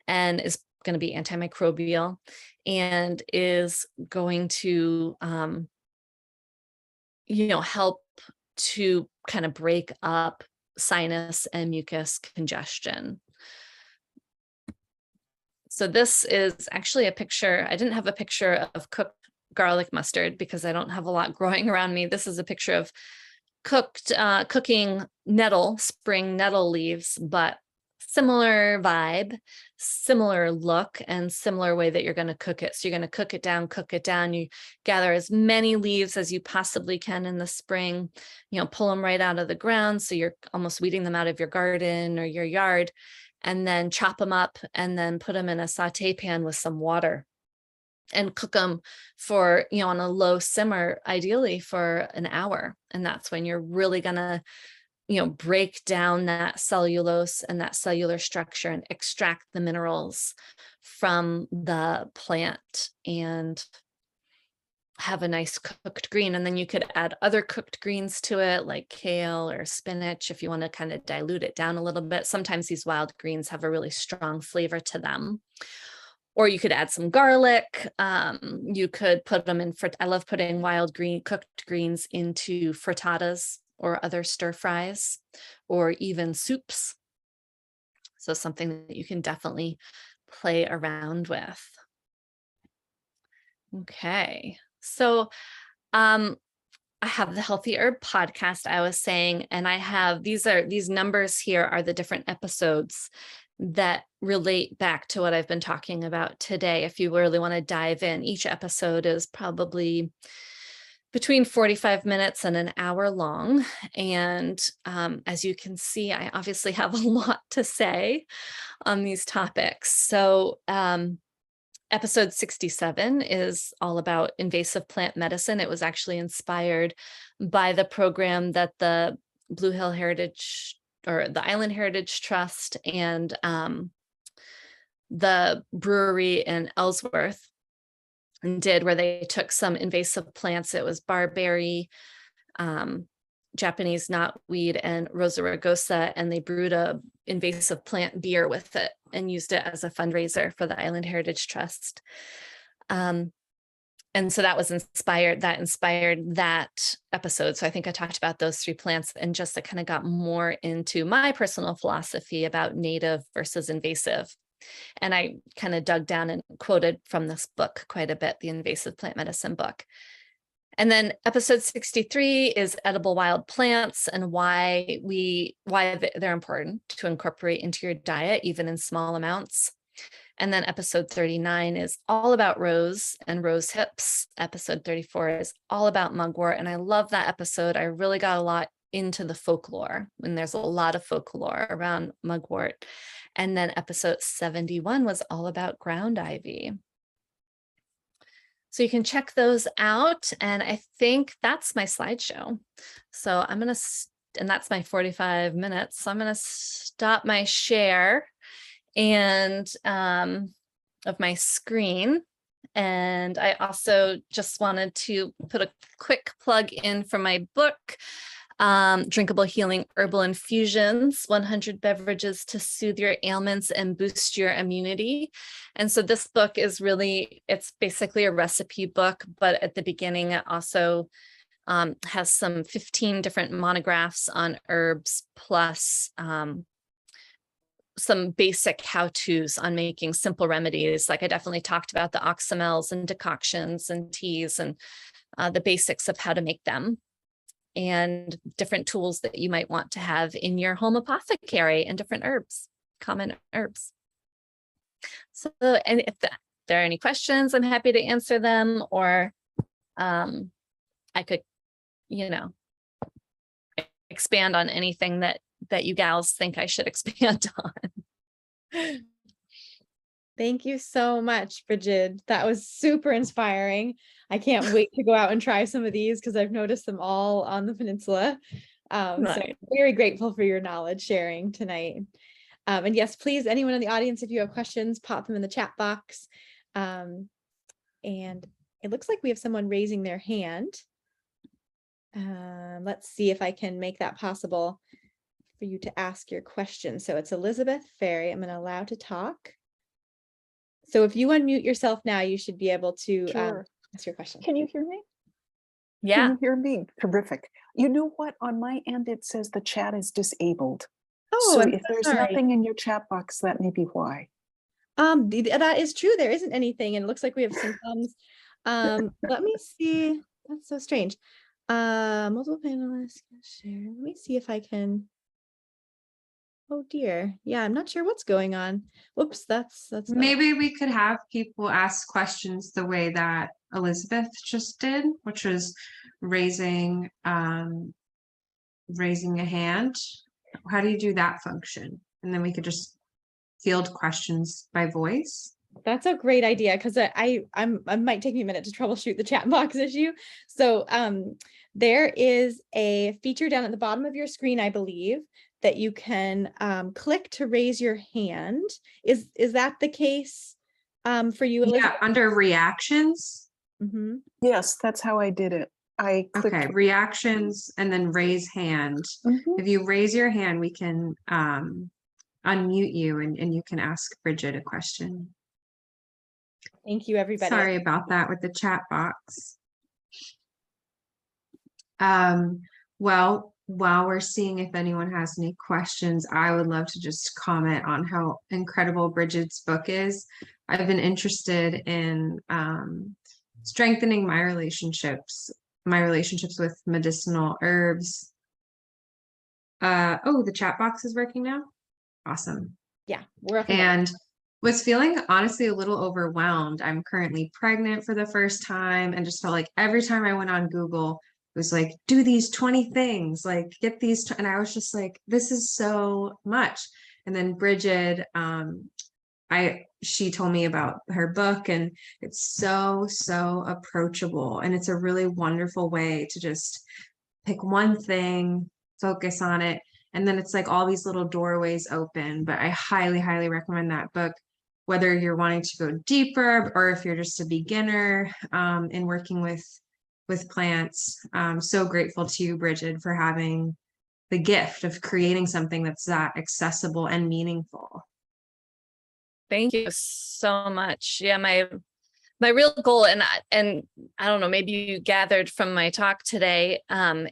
and is going to be antimicrobial, and is going to, help to kind of break up sinus and mucus congestion. So this is actually a picture. I didn't have a picture of cooked garlic mustard because I don't have a lot growing around me. This is a picture of cooking spring nettle leaves, but similar vibe, similar look, and similar way that you're going to cook it. So you're going to cook it down. You gather as many leaves as you possibly can in the spring, pull them right out of the ground. So you're almost weeding them out of your garden or your yard, and then chop them up and then put them in a saute pan with some water and cook them for, on a low simmer, ideally for an hour. And that's when you're really gonna, break down that cellulose and that cellular structure and extract the minerals from the plant and have a nice cooked green. And then you could add other cooked greens to it, like kale or spinach, if you want to kind of dilute it down a little bit. Sometimes these wild greens have a really strong flavor to them. Or you could add some garlic. You could put them in, I love putting cooked greens into frittatas or other stir fries, or even soups. So something that you can definitely play around with. Okay, so I have the Healthy Herb podcast, I was saying, and I have, these numbers here are the different episodes that relate back to what I've been talking about today. If you really want to dive in, each episode is probably between 45 minutes and an hour long. And as you can see, I obviously have a lot to say on these topics. So episode 67 is all about invasive plant medicine. It was actually inspired by the program that the Blue Hill Heritage or the Island Heritage Trust and the brewery in Ellsworth did, where they took some invasive plants. It was barberry, Japanese knotweed, and Rosa rugosa, and they brewed a invasive plant beer with it and used it as a fundraiser for the Island Heritage Trust. And so that inspired that episode. So I think I talked about those 3 plants, and just I kind of got more into my personal philosophy about native versus invasive. And I kind of dug down and quoted from this book quite a bit, the Invasive Plant Medicine book. And then episode 63 is edible wild plants and why they're important to incorporate into your diet, even in small amounts. And then episode 39 is all about rose and rose hips. Episode 34 is all about mugwort. And I love that episode. I really got a lot into the folklore, and there's a lot of folklore around mugwort. And then episode 71 was all about ground ivy. So you can check those out. And I think that's my slideshow. So I'm going to, and that's my 45 minutes. So I'm going to stop my share and of my screen. And I also just wanted to put a quick plug in for my book, Drinkable Healing Herbal Infusions, 100 Beverages to Soothe Your Ailments and Boost Your Immunity. And so this book is it's basically a recipe book, but at the beginning it also has some 15 different monographs on herbs, plus some basic how-tos on making simple remedies. Like I definitely talked about the oxymels and decoctions and teas and the basics of how to make them, and different tools that you might want to have in your home apothecary, and different herbs, common herbs. So, and if there are any questions, I'm happy to answer them, or I could, expand on anything that you gals think I should expand on. Thank you so much, Brighid. That was super inspiring. I can't wait to go out and try some of these because I've noticed them all on the peninsula. So Right. I'm very grateful for your knowledge sharing tonight. And yes, please, anyone in the audience, if you have questions, pop them in the chat box. And it looks like we have someone raising their hand. Let's see if I can make that possible for you to ask your question. So it's Elizabeth Ferry. I'm going to allow to talk. So if you unmute yourself now, you should be able to Sure. ask your question. Can you hear me? Can Yeah. you hear me? Terrific. You know what? On my end, it says the chat is disabled. Oh, So I'm if so there's sorry. nothing in your chat box, that may be why. That is true. There isn't anything, and it looks like we have some thumbs. Let me see. That's so strange. Multiple panelists share. Let me see if I can. Oh dear. Yeah, I'm not sure what's going on. Whoops, that's not. Maybe we could have people ask questions the way that Elizabeth just did, which was raising raising a hand. How do you do that function? And then we could just field questions by voice. That's a great idea because I might take me a minute to troubleshoot the chat box issue. So there is a feature down at the bottom of your screen, I believe, that you can click to raise your hand. Is that the case for you, Elizabeth? Yeah, under reactions. Mm-hmm. Yes, that's how I did it. I clicked. Okay, reactions and then raise hand. Mhm. If you raise your hand, we can unmute you and you can ask Brighid a question. Thank you, everybody. Sorry about that with the chat box. Well, while we're seeing if anyone has any questions, I would love to just comment on how incredible Brighid's book is. I've been interested in strengthening my relationships with medicinal herbs. Oh, the chat box is working now. Awesome. Yeah, we're up and running. And was feeling honestly a little overwhelmed. I'm currently pregnant for the first time and just felt like every time I went on Google, it was like, do these 20 things, like get these. And I was just like, this is so much. And then Brighid, she told me about her book and it's so approachable. And it's a really wonderful way to just pick one thing, focus on it. And then it's like all these little doorways open, but I highly recommend that book, whether you're wanting to go deeper or if you're just a beginner in working with plants. I'm so grateful to you, Brighid, for having the gift of creating something that's that accessible and meaningful. Thank you so much. Yeah, my real goal, and I don't know, maybe you gathered from my talk today,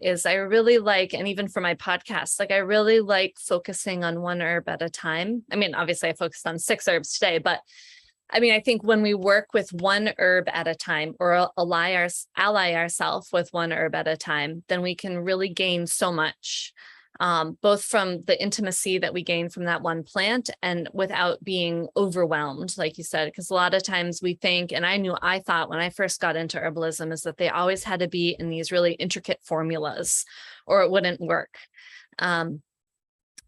is I really like, and even for my podcast, like I really like focusing on one herb at a time. I mean, obviously I focused on 6 herbs today, but I mean, I think when we work with one herb at a time or ally ourselves with one herb at a time, then we can really gain so much. Both from the intimacy that we gain from that one plant and without being overwhelmed, like you said, because a lot of times we think, and I thought when I first got into herbalism is that they always had to be in these really intricate formulas or it wouldn't work.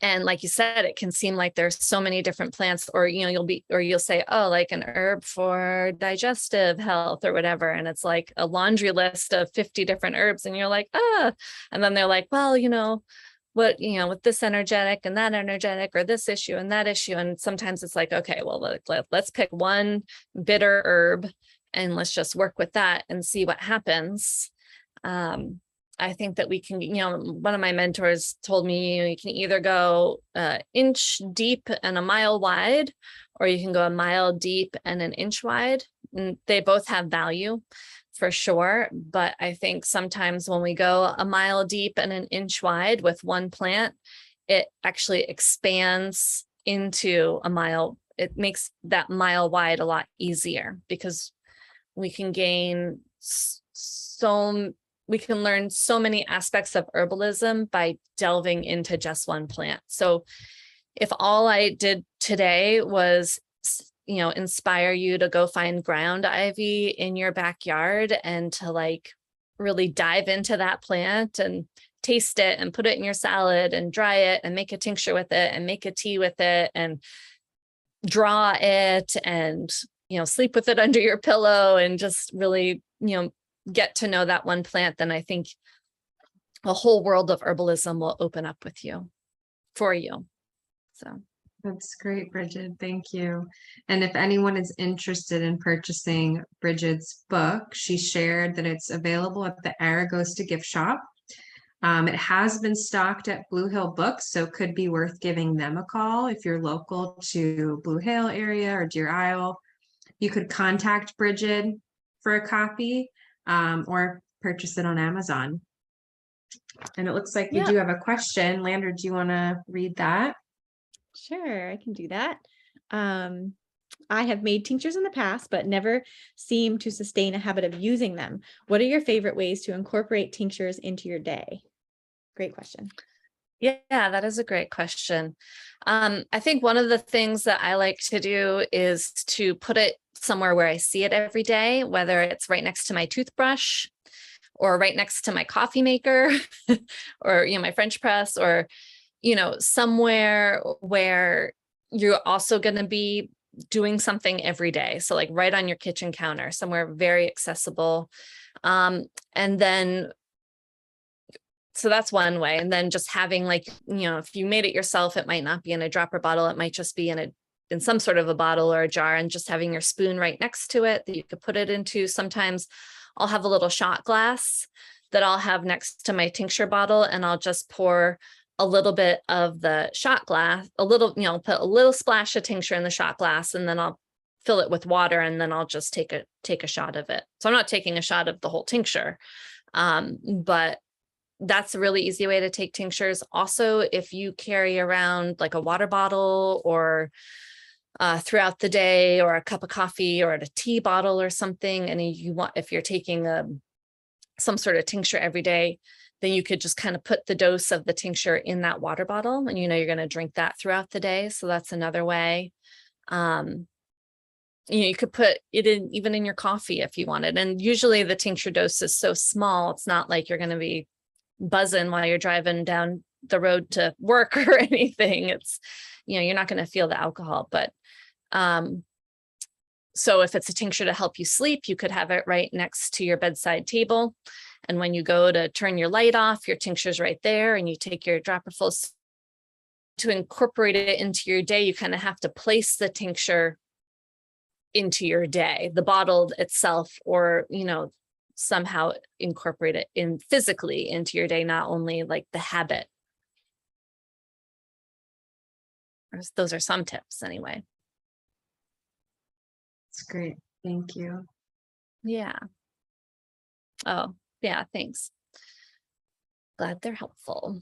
And like you said, it can seem like there's so many different plants, or, you know, you'll say, oh, like an herb for digestive health or whatever. And it's like a laundry list of 50 different herbs. And you're like, and then they're like, well, you know, what, you know, with this energetic and that energetic or this issue and that issue. And sometimes it's like, okay, well, let's pick one bitter herb and let's just work with that and see what happens. I think that we can, you know, one of my mentors told me you can either go inch deep and a mile wide, or you can go a mile deep and an inch wide. And they both have value for sure. But I think sometimes when we go a mile deep and an inch wide with one plant, it actually expands into a mile. It makes that mile wide a lot easier because we can gain we can learn so many aspects of herbalism by delving into just one plant. So if all I did today was, you know, inspire you to go find ground ivy in your backyard and to like really dive into that plant and taste it and put it in your salad and dry it and make a tincture with it and make a tea with it and draw it and, sleep with it under your pillow and just really, get to know that one plant, then I think a whole world of herbalism will open up for you. So. That's great, Brighid. Thank you. And if anyone is interested in purchasing Brighid's book, she shared that it's available at the Aragosta gift shop. It has been stocked at Blue Hill Books, so could be worth giving them a call if you're local to Blue Hill area or Deer Isle. You could contact Brighid for a copy or purchase it on Amazon. And it looks like we do have a question. Lander, do you want to read that? Sure, I can do that. I have made tinctures in the past, but never seem to sustain a habit of using them. What are your favorite ways to incorporate tinctures into your day? Great question. Yeah, that is a great question. I think one of the things that I like to do is to put it somewhere where I see it every day, whether it's right next to my toothbrush or right next to my coffee maker or, my French press, or, somewhere where you're also going to be doing something every day. So like right on your kitchen counter, somewhere very accessible. And then so that's one way. And then just having if you made it yourself, it might not be in a dropper bottle. It might just be in some sort of a bottle or a jar, and just having your spoon right next to it that you could put it into. Sometimes I'll have a little shot glass that I'll have next to my tincture bottle, and I'll just pour a little bit of the shot glass, put a little splash of tincture in the shot glass, and then I'll fill it with water, and then I'll just take a shot of it. So I'm not taking a shot of the whole tincture, but that's a really easy way to take tinctures. Also, if you carry around like a water bottle or throughout the day, or a cup of coffee or a tea bottle or something, and if you're taking some sort of tincture every day, then you could just kind of put the dose of the tincture in that water bottle, and you're going to drink that throughout the day. So that's another way. You could put it even in your coffee if you wanted. And usually the tincture dose is so small, it's not like you're going to be buzzing while you're driving down the road to work or anything. It's, you're not going to feel the alcohol. But so if it's a tincture to help you sleep, you could have it right next to your bedside table. And when you go to turn your light off, your tincture's right there, and you take your dropperful. To incorporate it into your day, you kind of have to place the tincture into your day, the bottle itself, or, somehow incorporate it physically into your day, not only like the habit. Those are some tips anyway. That's great. Thank you. Yeah. Oh, yeah, thanks. Glad they're helpful.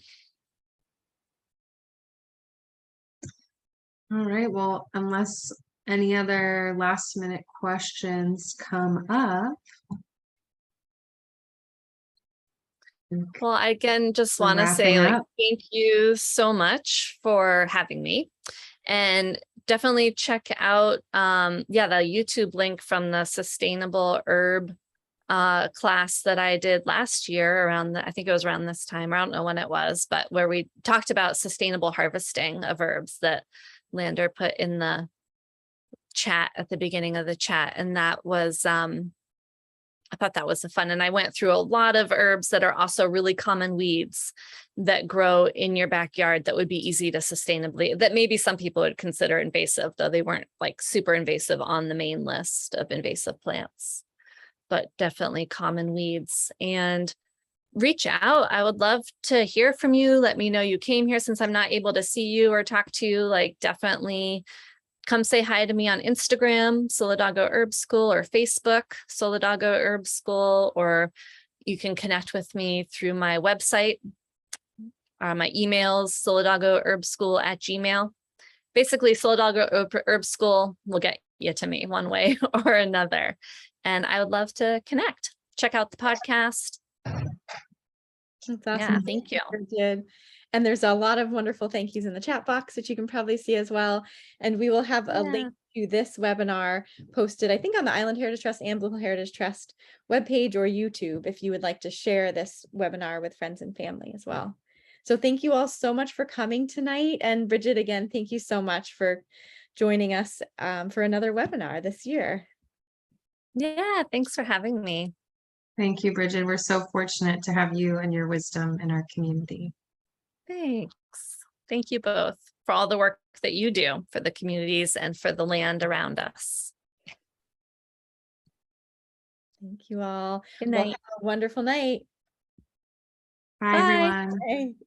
All right. Well, unless any other last minute questions come up. Well, I again just We're want to say wrapping up. thank you so much for having me, and definitely check out the YouTube link from the Sustainable Herb class that I did last year I think it was around this time. I don't know when it was, but where we talked about sustainable harvesting of herbs that Lander put in the chat at the beginning of the chat. And that was I thought that was fun. And I went through a lot of herbs that are also really common weeds that grow in your backyard that would be easy to sustainably, that maybe some people would consider invasive, though they weren't like super invasive on the main list of invasive plants, but definitely common weeds. And reach out. I would love to hear from you. Let me know you came here. Since I'm not able to see you or talk to you, definitely come say hi to me on Instagram, Solidago Herb School, or Facebook, Solidago Herb School, or you can connect with me through my website. My email's solidagoherbschool@gmail.com. Basically, Solidago Herb School will get you to me one way or another. And I would love to connect. Check out the podcast. That's awesome. Yeah, thank you. Bridget. And there's a lot of wonderful thank yous in the chat box that you can probably see as well. And we will have a link to this webinar posted, I think, on the Island Heritage Trust and Blue Hill Heritage Trust webpage or YouTube, if you would like to share this webinar with friends and family as well. So thank you all so much for coming tonight. And Brighid, again, thank you so much for joining us for another webinar this year. Yeah, thanks for having me. Thank you, Bridget. We're so fortunate to have you and your wisdom in our community. Thanks. Thank you both for all the work that you do for the communities and for the land around us. Thank you all. Good Well, night. have a wonderful night. Bye, Bye. everyone. Bye.